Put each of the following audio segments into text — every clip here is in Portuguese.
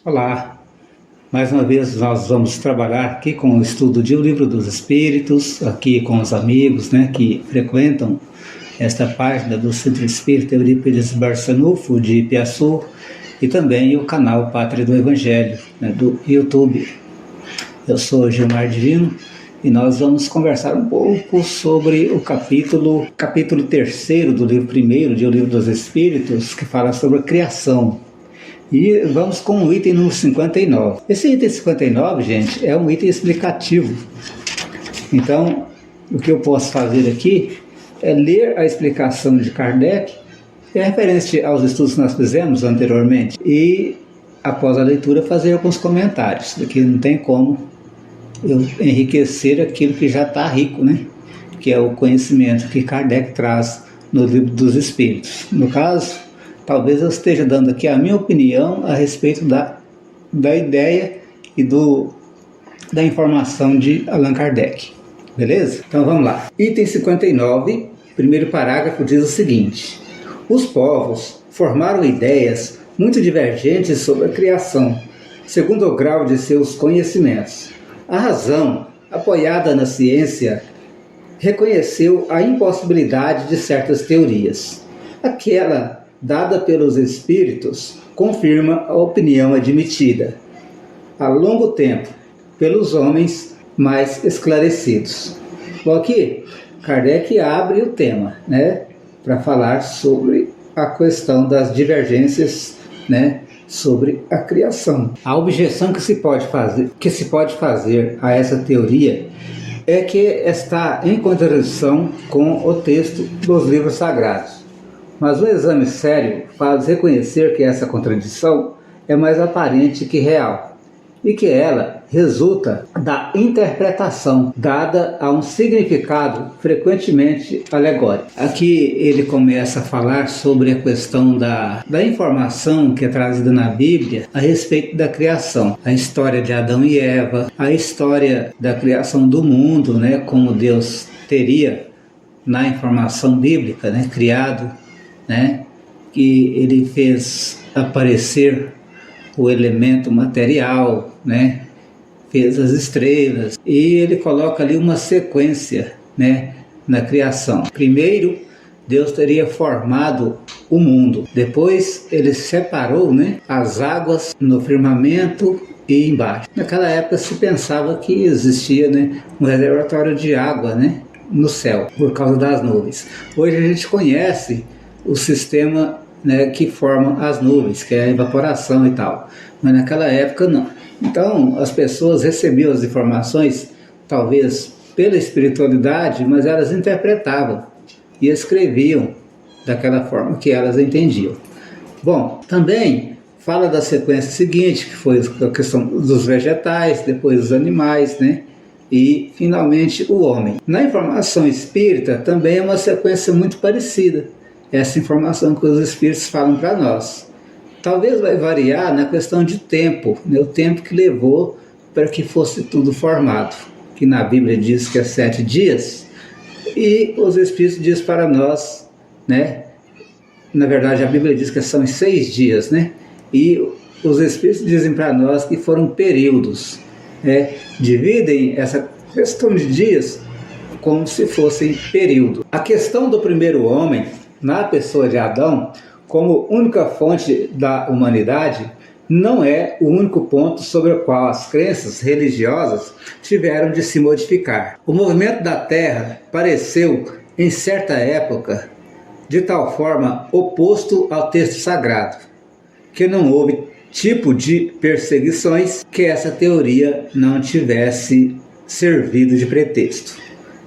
Olá, mais uma vez nós vamos trabalhar aqui com o estudo de O Livro dos Espíritos, aqui com os amigos que frequentam esta página do Centro Espírita Eurípides Barçanufo de Ipiaçu e também o canal Pátria do Evangelho, do YouTube. Eu sou Gilmar Divino e nós vamos conversar um pouco sobre o capítulo 3º do livro 1º de O Livro dos Espíritos, que fala sobre a criação. E vamos com o item número 59. Esse item 59, gente, é um item explicativo. Então, o que eu posso fazer aqui é ler a explicação de Kardec, que é referente aos estudos que nós fizemos anteriormente, e após a leitura fazer alguns comentários, porque não tem como eu enriquecer aquilo que já está rico, que é o conhecimento que Kardec traz no Livro dos Espíritos. No caso, talvez eu esteja dando aqui a minha opinião a respeito da ideia e da informação de Allan Kardec. Beleza? Então vamos lá. Item 59, primeiro parágrafo, diz o seguinte: os povos formaram ideias muito divergentes sobre a criação, segundo o grau de seus conhecimentos. A razão, apoiada na ciência, reconheceu a impossibilidade de certas teorias. Aquela dada pelos espíritos confirma a opinião admitida há longo tempo pelos homens mais esclarecidos. Bom, aqui Kardec abre o tema, para falar sobre a questão das divergências, sobre a criação. A objeção que se pode fazer a essa teoria é que está em contradição com o texto dos livros sagrados. Mas um exame sério faz reconhecer que essa contradição é mais aparente que real, e que ela resulta da interpretação dada a um significado frequentemente alegórico. Aqui ele começa a falar sobre a questão da informação que é trazida na Bíblia a respeito da criação, a história de Adão e Eva, a história da criação do mundo, como Deus teria na informação bíblica, criado, que ele fez aparecer o elemento material, fez as estrelas, e ele coloca ali uma sequência, na criação. Primeiro, Deus teria formado o mundo. Depois, ele separou, as águas no firmamento e embaixo. Naquela época se pensava que existia, um reservatório de água, no céu, por causa das nuvens. Hoje a gente conhece o sistema que forma as nuvens, que é a evaporação e tal. Mas naquela época não. Então as pessoas recebiam as informações, talvez pela espiritualidade, mas elas interpretavam e escreviam daquela forma que elas entendiam. Bom, também fala da sequência seguinte, que foi a questão dos vegetais, depois os animais, e finalmente o homem. Na informação espírita também é uma sequência muito parecida. Essa informação que os espíritos falam para nós. Talvez vai variar na questão de tempo, o tempo que levou para que fosse tudo formado, que na Bíblia diz que é 7 dias, e os espíritos dizem para nós, na verdade a Bíblia diz que são 6 dias, e os espíritos dizem para nós que foram períodos, dividem essa questão de dias como se fossem períodos. A questão do primeiro homem, na pessoa de Adão, como única fonte da humanidade, não é o único ponto sobre o qual as crenças religiosas tiveram de se modificar. O movimento da Terra pareceu, em certa época, de tal forma oposto ao texto sagrado, que não houve tipo de perseguições que essa teoria não tivesse servido de pretexto.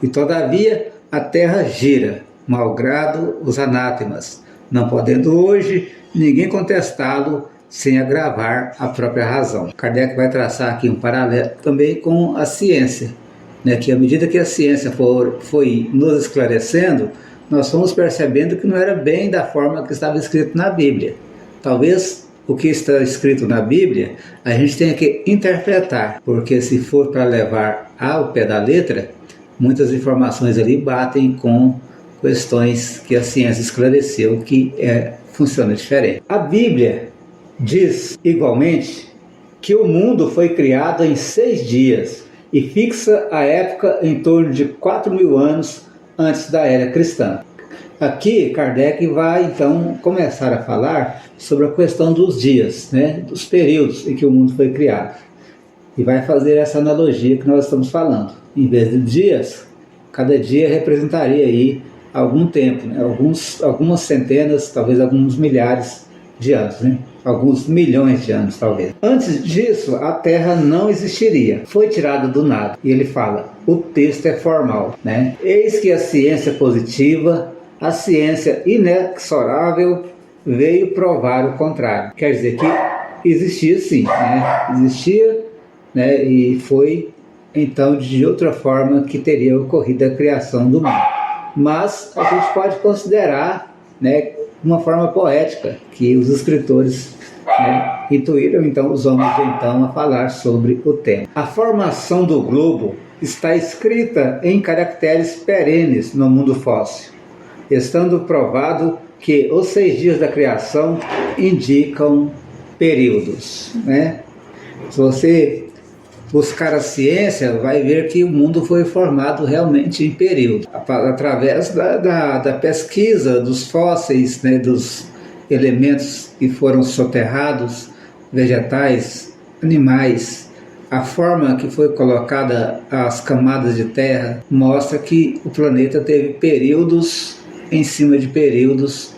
E todavia a Terra gira, malgrado os anátemas, não podendo hoje ninguém contestá-lo sem agravar a própria razão. Kardec vai traçar aqui um paralelo também com a ciência, que à medida que a ciência foi nos esclarecendo, nós fomos percebendo que não era bem da forma que estava escrito na Bíblia. Talvez o que está escrito na Bíblia a gente tenha que interpretar, porque se for para levar ao pé da letra, muitas informações ali batem com questões que a ciência esclareceu que funciona diferente. A Bíblia diz igualmente que o mundo foi criado em 6 dias e fixa a época em torno de 4.000 anos antes da era cristã. Aqui, Kardec vai então começar a falar sobre a questão dos dias, né, dos períodos em que o mundo foi criado. E vai fazer essa analogia que nós estamos falando. Em vez de dias, cada dia representaria aí algum tempo, né, algumas centenas, talvez alguns milhares de anos, né? Alguns milhões de anos, talvez. Antes disso, a Terra não existiria. Foi tirada do nada. E ele fala, o texto é formal, né? Eis que a ciência positiva, a ciência inexorável, veio provar o contrário. Quer dizer que existia sim, né? Existia, né? E foi, então, de outra forma que teria ocorrido a criação do mundo. Mas a gente pode considerar, né, uma forma poética que os escritores, né, intuíram então os homens de então a falar sobre o tema. A formação do globo está escrita em caracteres perenes no mundo fóssil, estando provado que os 6 dias da criação indicam períodos, né? Se você buscar a ciência, vai ver que o mundo foi formado realmente em período, através da pesquisa dos fósseis, né, dos elementos que foram soterrados, vegetais, animais. A forma que foi colocada as camadas de terra mostra que o planeta teve períodos em cima de períodos,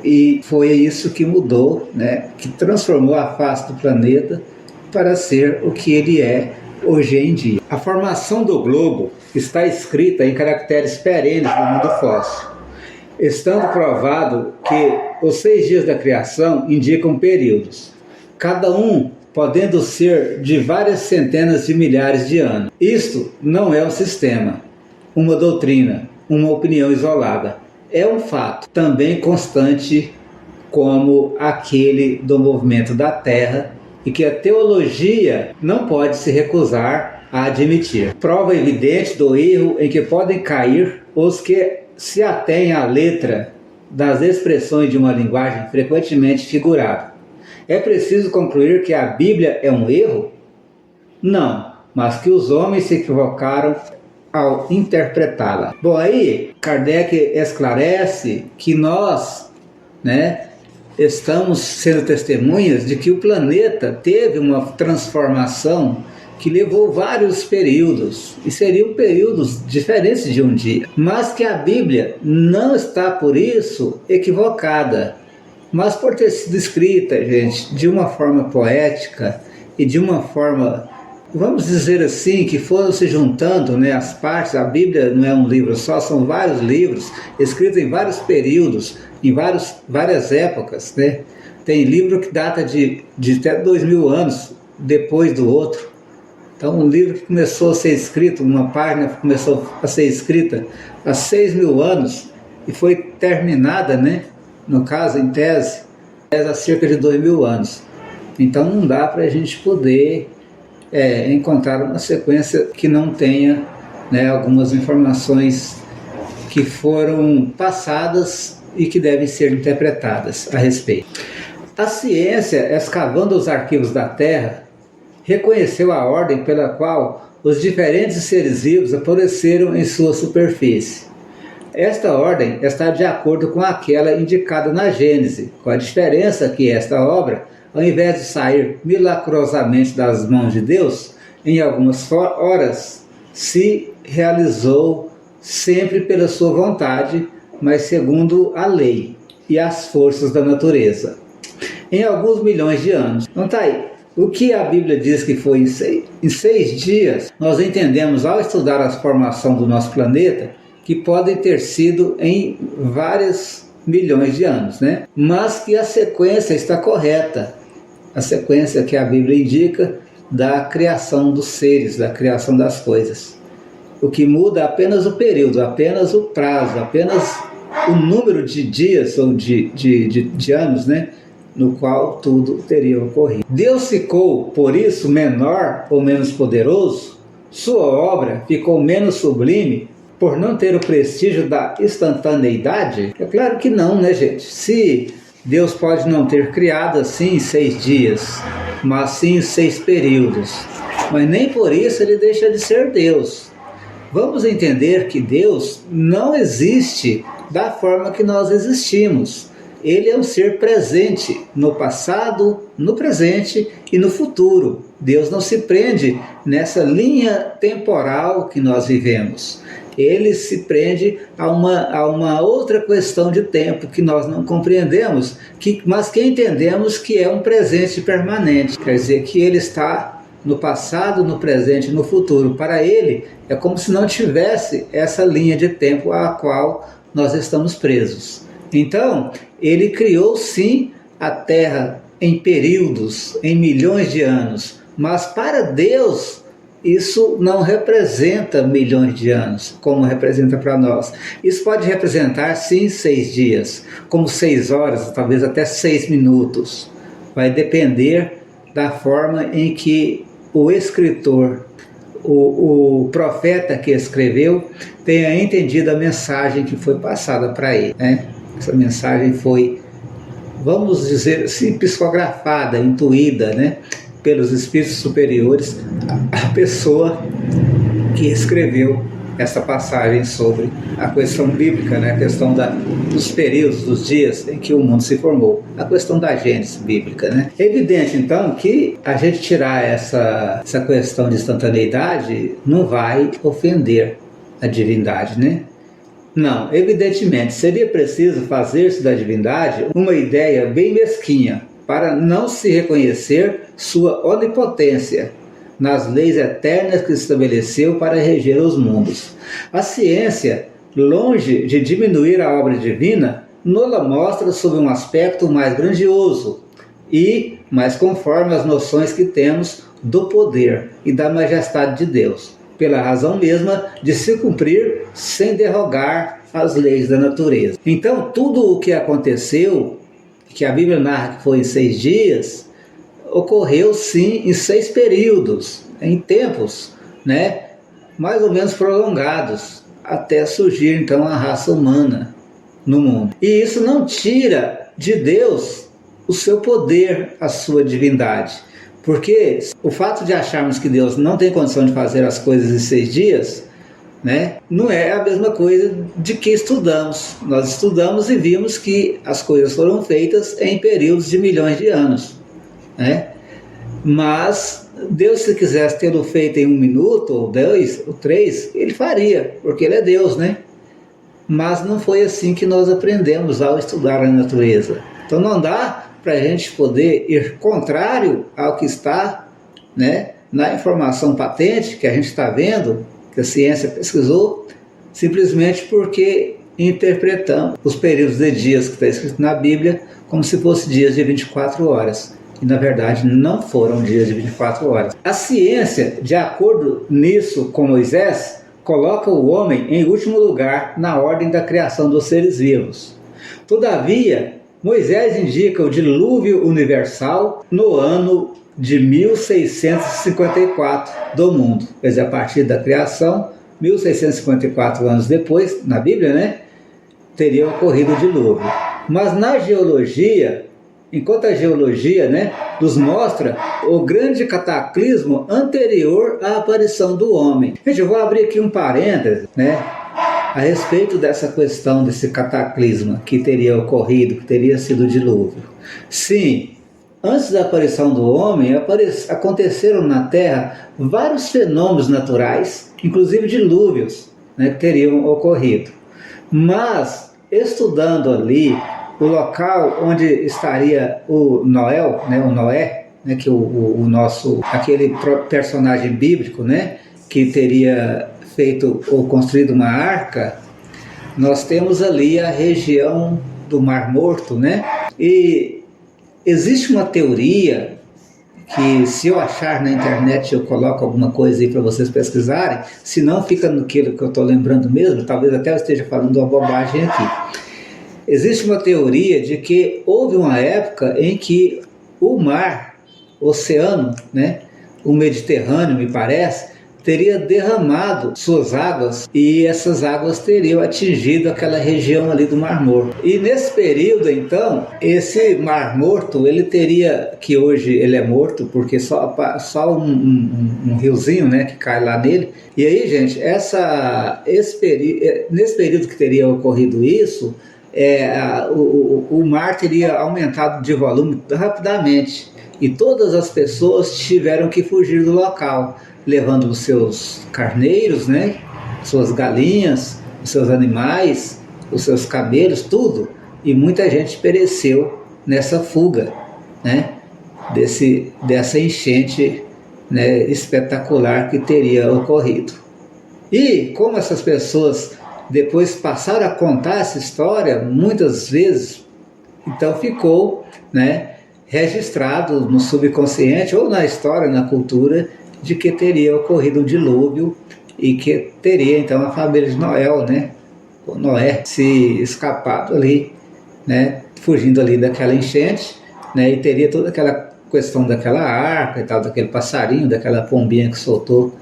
e foi isso que mudou, né, que transformou a face do planeta para ser o que ele é hoje em dia. A formação do globo está escrita em caracteres perenes no mundo fóssil, estando provado que os 6 dias da criação indicam períodos, cada um podendo ser de várias centenas de milhares de anos. Isto não é um sistema, uma doutrina, uma opinião isolada. É um fato também constante como aquele do movimento da Terra, e que a teologia não pode se recusar a admitir. Prova evidente do erro em que podem cair os que se atêm à letra das expressões de uma linguagem frequentemente figurada. É preciso concluir que a Bíblia é um erro? Não, mas que os homens se equivocaram ao interpretá-la. Bom, aí Kardec esclarece que nós, né, estamos sendo testemunhas de que o planeta teve uma transformação que levou vários períodos, e seriam períodos diferentes de um dia, mas que a Bíblia não está por isso equivocada, mas por ter sido escrita, gente, de uma forma poética e de uma forma, vamos dizer assim, que foram se juntando, né, as partes. A Bíblia não é um livro só, são vários livros escritos em vários períodos, em várias épocas, né? Tem livro que data de até 2000 anos depois do outro. Então, um livro que começou a ser escrito, uma página que começou a ser escrita há 6.000 anos e foi terminada, né, no caso, em tese, há cerca de 2.000 anos. Então, não dá para a gente poder encontrar uma sequência que não tenha, né, algumas informações que foram passadas e que devem ser interpretadas a respeito. A ciência, escavando os arquivos da Terra, reconheceu a ordem pela qual os diferentes seres vivos apareceram em sua superfície. Esta ordem está de acordo com aquela indicada na Gênese, com a diferença que esta obra, ao invés de sair milagrosamente das mãos de Deus, em algumas horas, se realizou sempre pela sua vontade, mas segundo a lei e as forças da natureza, em alguns milhões de anos. Então tá aí. O que a Bíblia diz que foi em 6 dias, nós entendemos ao estudar a formação do nosso planeta, que podem ter sido em vários milhões de anos, né? Mas que a sequência está correta. A sequência que a Bíblia indica da criação dos seres, da criação das coisas. O que muda é apenas o período, apenas o prazo, apenas o número de dias ou de anos, né, no qual tudo teria ocorrido. Deus ficou, por isso, menor ou menos poderoso? Sua obra ficou menos sublime por não ter o prestígio da instantaneidade? É claro que não, né, gente? Se Deus pode não ter criado assim em 6 dias, mas sim em 6 períodos. Mas nem por isso ele deixa de ser Deus. Vamos entender que Deus não existe da forma que nós existimos. Ele é um ser presente no passado, no presente e no futuro. Deus não se prende nessa linha temporal que nós vivemos. Ele se prende a uma outra questão de tempo que nós não compreendemos, mas que entendemos que é um presente permanente. Quer dizer que ele está no passado, no presente e no futuro. Para ele, é como se não tivesse essa linha de tempo à qual nós estamos presos. Então, ele criou sim a Terra em períodos, em milhões de anos, mas para Deus isso não representa milhões de anos, como representa para nós. Isso pode representar sim 6 dias, como 6 horas, talvez até 6 minutos. Vai depender da forma em que o escritor, o profeta que escreveu, tenha entendido a mensagem que foi passada para ele, né? Essa mensagem foi, vamos dizer assim, psicografada, intuída, né, pelos espíritos superiores, a pessoa que escreveu essa passagem sobre a questão bíblica, né, a questão dos períodos, dos dias em que o mundo se formou, a questão da gênese bíblica, né. É evidente, então, que a gente tirar essa questão de instantaneidade não vai ofender a divindade, né. Não, evidentemente, seria preciso fazer-se da divindade uma ideia bem mesquinha, para não se reconhecer sua onipotência nas leis eternas que estabeleceu para reger os mundos. A ciência, longe de diminuir a obra divina, nos-la mostra sob um aspecto mais grandioso e mais conforme as noções que temos do poder e da majestade de Deus, pela razão mesma de se cumprir sem derrogar as leis da natureza. Então, tudo o que aconteceu, que a Bíblia narra que foi em 6 dias, ocorreu sim em 6 períodos, em tempos, né, mais ou menos prolongados, até surgir então a raça humana no mundo. E isso não tira de Deus o seu poder, a sua divindade. Porque o fato de acharmos que Deus não tem condição de fazer as coisas em 6 dias, né, não é a mesma coisa de que estudamos. Nós estudamos e vimos que as coisas foram feitas em períodos de milhões de anos, né? Mas Deus, se quisesse tê-lo feito em 1 minuto, ou 2, ou 3, ele faria, porque ele é Deus, né? Mas não foi assim que nós aprendemos ao estudar a natureza. Então não dá para a gente poder ir contrário ao que está, né, na informação patente que a gente está vendo, que a ciência pesquisou, simplesmente porque interpretamos os períodos de dias que está escrito na Bíblia como se fossem dias de 24 horas. E na verdade não foram dias de 24 horas. A ciência, de acordo nisso com Moisés, coloca o homem em último lugar na ordem da criação dos seres vivos. Todavia, Moisés indica o dilúvio universal no ano de 1654 do mundo. Quer dizer, a partir da criação, 1654 anos depois, na Bíblia, né, teria ocorrido o dilúvio. Mas na geologia, enquanto a geologia, né, nos mostra o grande cataclismo anterior à aparição do homem. Gente, eu vou abrir aqui um parêntese, né, a respeito dessa questão desse cataclisma que teria ocorrido, que teria sido o dilúvio. Sim, antes da aparição do homem, aconteceram na Terra vários fenômenos naturais, inclusive dilúvios, né, que teriam ocorrido. Mas, estudando ali o local onde estaria o Noé, né, que aquele personagem bíblico, né, que teria feito ou construído uma arca, nós temos ali a região do Mar Morto, né? E existe uma teoria que, se eu achar na internet, eu coloco alguma coisa aí para vocês pesquisarem, se não fica naquilo que eu estou lembrando mesmo, talvez até eu esteja falando uma bobagem aqui. Existe uma teoria de que houve uma época em que o mar, o oceano, né, o Mediterrâneo, me parece, teria derramado suas águas e essas águas teriam atingido aquela região ali do Mar Morto. E nesse período, então, esse Mar Morto, ele teria, que hoje ele é morto, porque só um riozinho, né, que cai lá nele. E aí, gente, nesse período que teria ocorrido isso, o mar teria aumentado de volume rapidamente e todas as pessoas tiveram que fugir do local, levando os seus carneiros, né, suas galinhas, os seus animais, os seus camelos, tudo, e muita gente pereceu nessa fuga, né, dessa enchente, né, espetacular que teria ocorrido. E como essas pessoas depois passaram a contar essa história muitas vezes, então ficou, né, registrado no subconsciente ou na história, na cultura, de que teria ocorrido um dilúvio e que teria então a família de Noé se escapado ali, né, fugindo ali daquela enchente, né, e teria toda aquela questão daquela arca e tal, daquele passarinho, daquela pombinha que soltou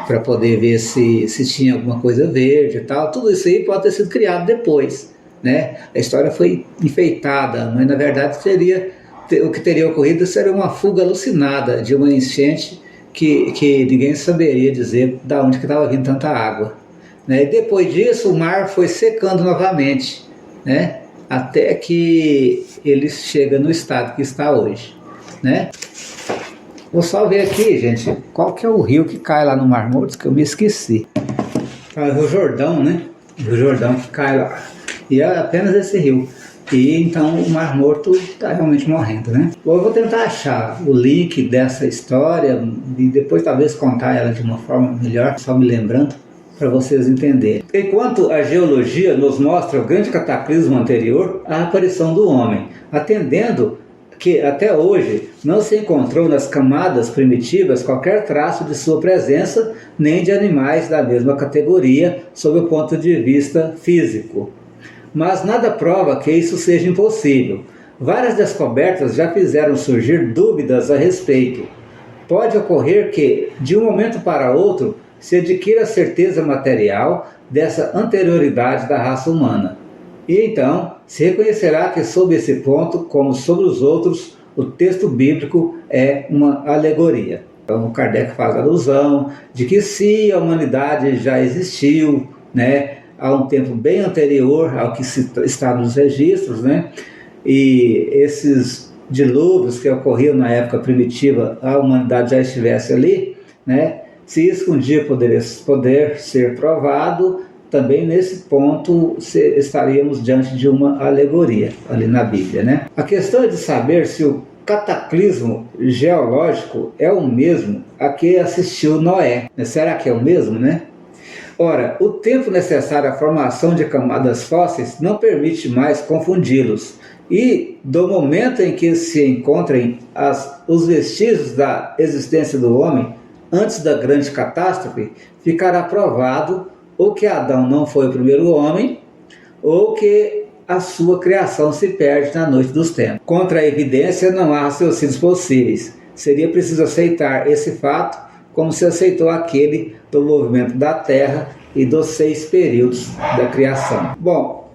para poder ver se tinha alguma coisa verde e tal. Tudo isso aí pode ter sido criado depois, né? A história foi enfeitada, mas na verdade o que teria ocorrido seria uma fuga alucinada de uma enchente que ninguém saberia dizer de onde que estava vindo tanta água, né? E depois disso o mar foi secando novamente, né? Até que ele chega no estado que está hoje, né? Vou só ver aqui, gente, qual que é o rio que cai lá no Mar Morto, que eu me esqueci. É o Rio Jordão, né? O Rio Jordão que cai lá. E é apenas esse rio. E então o Mar Morto está realmente morrendo, né? Eu vou tentar achar o link dessa história e depois talvez contar ela de uma forma melhor, só me lembrando, para vocês entenderem. Enquanto a geologia nos mostra o grande cataclismo anterior à aparição do homem, atendendo que até hoje não se encontrou nas camadas primitivas qualquer traço de sua presença, nem de animais da mesma categoria, sob o ponto de vista físico. Mas nada prova que isso seja impossível. Várias descobertas já fizeram surgir dúvidas a respeito. Pode ocorrer que, de um momento para outro, se adquira a certeza material dessa anterioridade da raça humana. E então se reconhecerá que sob esse ponto, como sobre os outros, o texto bíblico é uma alegoria. Então o Kardec faz alusão de que se a humanidade já existiu, né, há um tempo bem anterior ao que está nos registros, né, e esses dilúvios que ocorriam na época primitiva, a humanidade já estivesse ali, né, se isso um dia poder ser provado, também nesse ponto estaríamos diante de uma alegoria ali na Bíblia, né? A questão é de saber se o cataclismo geológico é o mesmo a que assistiu Noé. Será que é o mesmo, né? Ora, o tempo necessário à formação de camadas fósseis não permite mais confundi-los, e do momento em que se encontrem os vestígios da existência do homem antes da grande catástrofe, ficará provado ou que Adão não foi o primeiro homem, ou que a sua criação se perde na noite dos tempos. Contra a evidência não há raciocínios possíveis. Seria preciso aceitar esse fato como se aceitou aquele do movimento da Terra e dos 6 períodos da criação. Bom,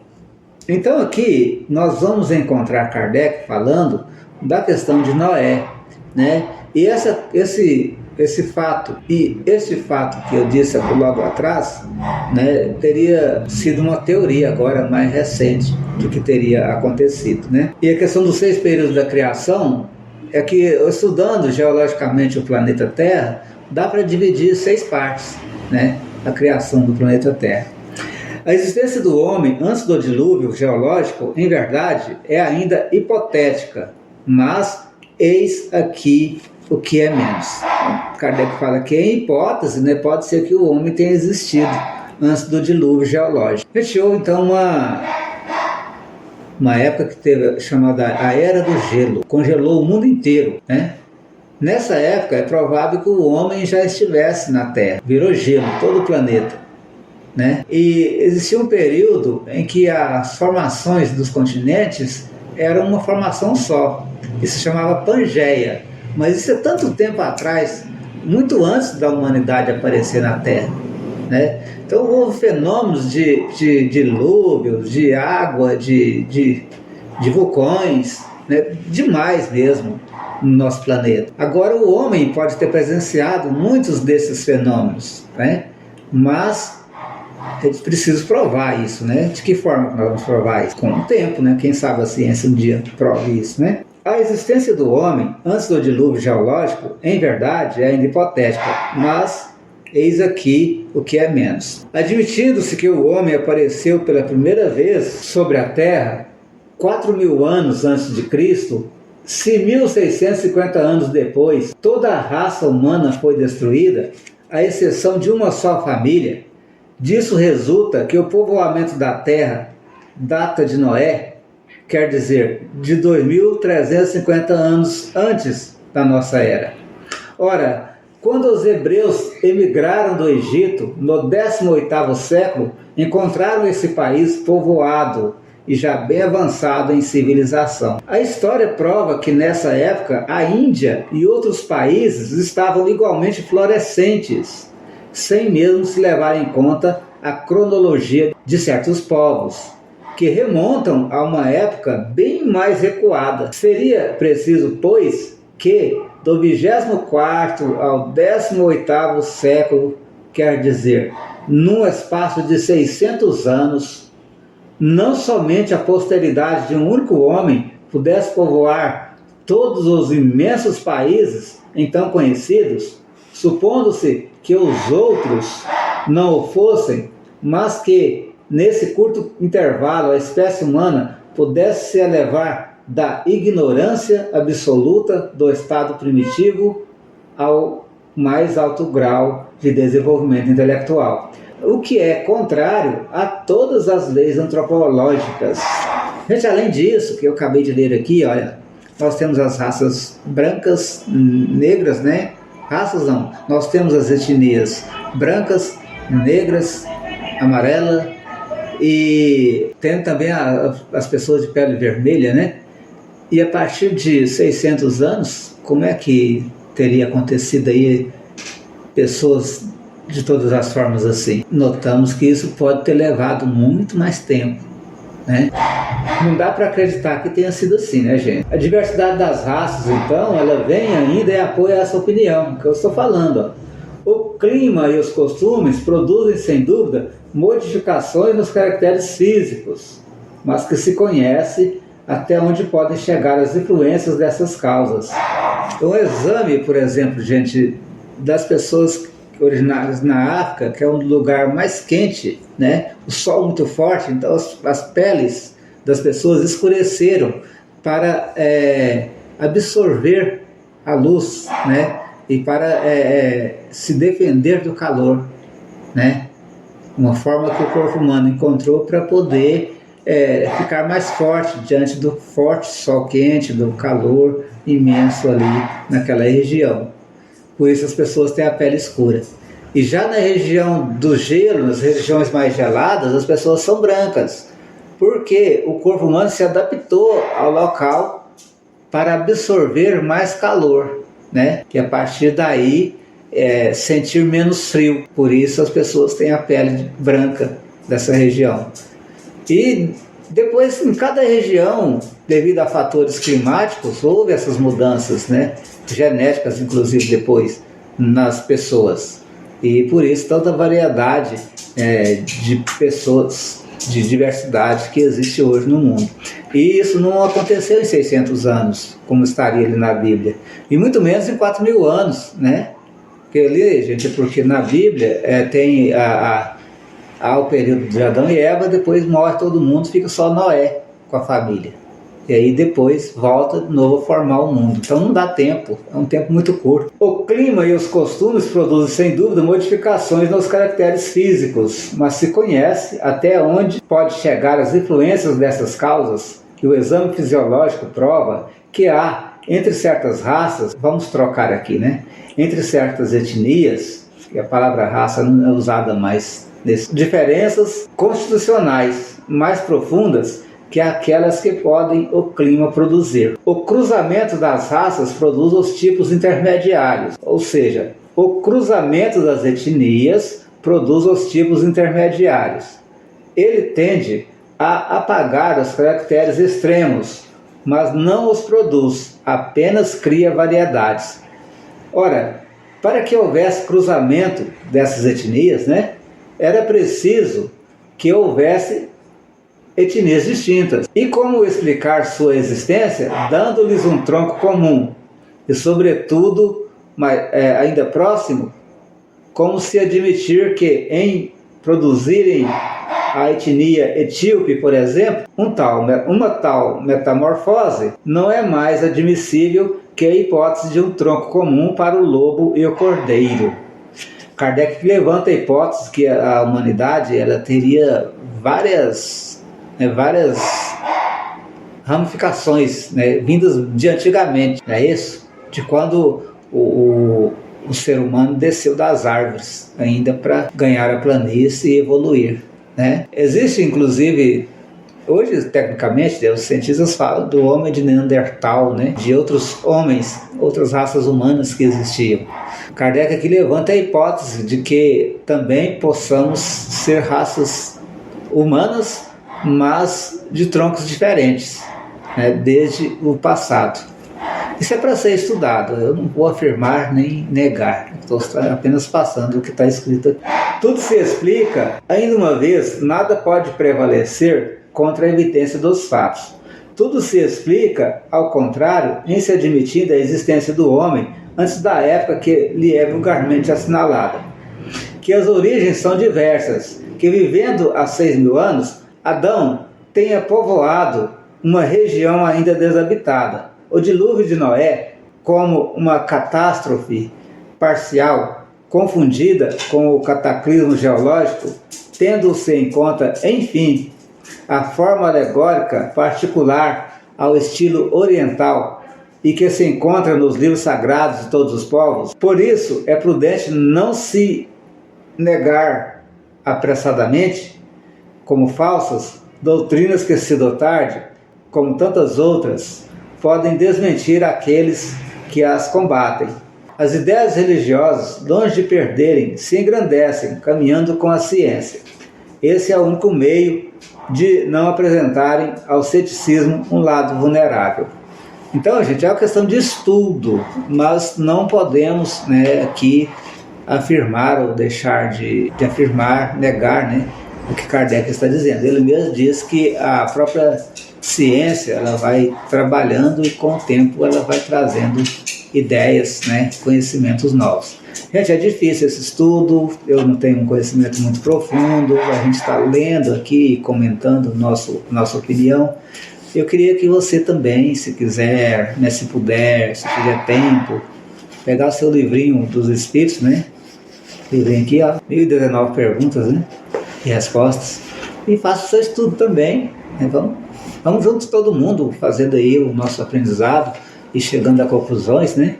então aqui nós vamos encontrar Kardec falando da questão de Noé, né? E esse fato que eu disse logo atrás, né, teria sido uma teoria agora mais recente do que teria acontecido, né? E a questão dos 6 períodos da criação é que, estudando geologicamente o planeta Terra, dá para dividir 6 partes, né, a criação do planeta Terra. A existência do homem antes do dilúvio geológico, em verdade, é ainda hipotética, mas eis aqui o que é menos. Kardec fala que em hipótese, né, pode ser que o homem tenha existido antes do dilúvio geológico. Fechou então uma época que teve chamada a Era do Gelo, congelou o mundo inteiro, né? Nessa época é provável que o homem já estivesse na Terra, virou gelo todo o planeta, né? E existia um período em que as formações dos continentes eram uma formação só, isso se chamava Pangeia. Mas isso é tanto tempo atrás, muito antes da humanidade aparecer na Terra, né? Então houve fenômenos de dilúvios, de água, de vulcões, né? Demais mesmo no nosso planeta. Agora o homem pode ter presenciado muitos desses fenômenos, né? Mas eles precisam provar isso, né? De que forma nós vamos provar isso? Com o tempo, né? Quem sabe a ciência um dia prove isso, né? A existência do homem antes do dilúvio geológico, em verdade, é ainda hipotética, mas eis aqui o que é menos. Admitindo-se que o homem apareceu pela primeira vez sobre a Terra 4.000 anos antes de Cristo, se 1.650 anos depois toda a raça humana foi destruída, à exceção de uma só família, disso resulta que o povoamento da Terra data de Noé, quer dizer, de 2.350 anos antes da nossa era. Ora, quando os hebreus emigraram do Egito, no 18º século, encontraram esse país povoado e já bem avançado em civilização. A história prova que nessa época a Índia e outros países estavam igualmente florescentes, sem mesmo se levar em conta a cronologia de certos povos, que remontam a uma época bem mais recuada. Seria preciso, pois, que do 24º ao 18º século, quer dizer, num espaço de 600 anos, não somente a posteridade de um único homem pudesse povoar todos os imensos países então conhecidos, supondo-se que os outros não o fossem, mas que nesse curto intervalo a espécie humana pudesse se elevar da ignorância absoluta do estado primitivo ao mais alto grau de desenvolvimento intelectual, o que é contrário a todas as leis antropológicas. Gente, além disso, que eu acabei de ler aqui, olha, nós temos as raças brancas, negras, né? Raças não, nós temos as etnias brancas, negras, amarela, e tem também as pessoas de pele vermelha, né? E a partir de 600 anos, como é que teria acontecido aí pessoas de todas as formas assim? Notamos que isso pode ter levado muito mais tempo, né? Não dá para acreditar que tenha sido assim, né, gente? A diversidade das raças, então, ela vem ainda e apoia essa opinião que eu estou falando, ó. O clima e os costumes produzem, sem dúvida, modificações nos caracteres físicos, mas que se conhece até onde podem chegar as influências dessas causas. Um exame, por exemplo, gente, das pessoas originárias na África, que é um lugar mais quente, né? O sol muito forte, então as peles das pessoas escureceram para absorver a luz, né? E para se defender do calor, né? Uma forma que o corpo humano encontrou para poder ficar mais forte diante do forte sol quente, do calor imenso ali naquela região. Por isso as pessoas têm a pele escura. E já na região do gelo, nas regiões mais geladas, as pessoas são brancas, porque o corpo humano se adaptou ao local para absorver mais calor, né? E a partir daí sentir menos frio. Por isso as pessoas têm a pele branca dessa região. E depois, em cada região, devido a fatores climáticos, houve essas mudanças, né? Genéticas, inclusive, depois, nas pessoas. E por isso tanta variedade de pessoas, de diversidade que existe hoje no mundo. E isso não aconteceu em 600 anos, como estaria ali na Bíblia. E muito menos em 4.000 anos, né? Porque ali, gente, porque na Bíblia tem há o período de Adão e Eva, depois morre todo mundo, fica só Noé com a família. E aí depois volta de novo a formar o mundo. Então não dá tempo, é um tempo muito curto. O clima e os costumes produzem sem dúvida modificações nos caracteres físicos, mas se conhece até onde pode chegar as influências dessas causas, que o exame fisiológico prova que há entre certas raças, vamos trocar aqui, né? Entre certas etnias, e a palavra raça não é usada mais, diferenças constitucionais mais profundas que aquelas que podem o clima produzir. O cruzamento das raças produz os tipos intermediários, ou seja, O cruzamento das etnias produz os tipos intermediários. Ele tende a apagar os caracteres extremos, mas não os produz, apenas cria variedades. Ora, para que houvesse cruzamento dessas etnias, né, era preciso que houvesse etnias distintas. E como explicar sua existência? Dando-lhes um tronco comum e, sobretudo, ainda próximo, como se admitir que, em produzirem a etnia etíope, por exemplo, uma tal metamorfose não é mais admissível que a hipótese de um tronco comum para o lobo e o cordeiro. Kardec levanta a hipótese que a humanidade ela teria várias ramificações, né, vindas de antigamente, não é isso? De quando o ser humano desceu das árvores, ainda para ganhar a planície e evoluir, né? Existe, inclusive, hoje, tecnicamente, os cientistas falam do homem de Neandertal, né? De outros homens, outras raças humanas que existiam. Kardec aqui levanta a hipótese de que também possamos ser raças humanas, mas de troncos diferentes, né? Desde o passado. Isso é para ser estudado, eu não vou afirmar nem negar, estou apenas passando o que está escrito aqui. Tudo se explica, ainda uma vez, nada pode prevalecer contra a evidência dos fatos. Tudo se explica, ao contrário, em se admitindo a existência do homem antes da época que lhe é vulgarmente assinalada. Que as origens são diversas, que vivendo há 6.000 anos, Adão tenha povoado uma região ainda desabitada. O dilúvio de Noé, como uma catástrofe parcial, confundida com o cataclismo geológico, tendo-se em conta, enfim, a forma alegórica particular ao estilo oriental e que se encontra nos livros sagrados de todos os povos. Por isso, é prudente não se negar apressadamente, como falsas, doutrinas que cedo ou tarde, como tantas outras, podem desmentir aqueles que as combatem. As ideias religiosas, longe de perderem, se engrandecem, caminhando com a ciência. Esse é o único meio de não apresentarem ao ceticismo um lado vulnerável. Então, gente, é uma questão de estudo, mas não podemos, né, aqui afirmar ou deixar de afirmar, negar, né, o que Kardec está dizendo. Ele mesmo diz que a própria ciência ela vai trabalhando e com o tempo ela vai trazendo ideias, né, conhecimentos novos. Gente, é difícil esse estudo, eu não tenho um conhecimento muito profundo, a gente está lendo aqui, comentando nossa opinião. Eu queria que você também, se quiser, né, se puder, se tiver tempo, pegar o seu livrinho dos Espíritos, né, livrinho aqui, ó, 1019 perguntas, né, e respostas, e faça o seu estudo também, né, vamos juntos todo mundo fazendo aí o nosso aprendizado e chegando a conclusões, né?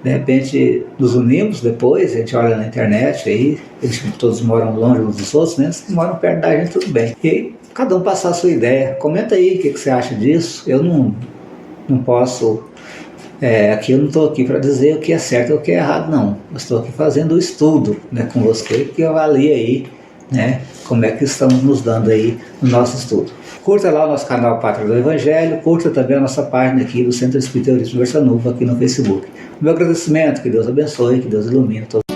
De repente nos unimos depois, a gente olha na internet aí, eles todos moram longe uns dos outros, né? Se moram perto da gente, tudo bem. E cada um passar a sua ideia. Comenta aí o que você acha disso. Eu não posso... aqui eu não estou aqui para dizer o que é certo ou o que é errado, não. Eu estou aqui fazendo o estudo, né, com você, que avalia aí, né, como é que estamos nos dando aí no nosso estudo. Curta lá o nosso canal Pátria do Evangelho, curta também a nossa página aqui do Centro Espírita Eurípides Conversa Nova aqui no Facebook. Meu agradecimento, que Deus abençoe, que Deus ilumine todos.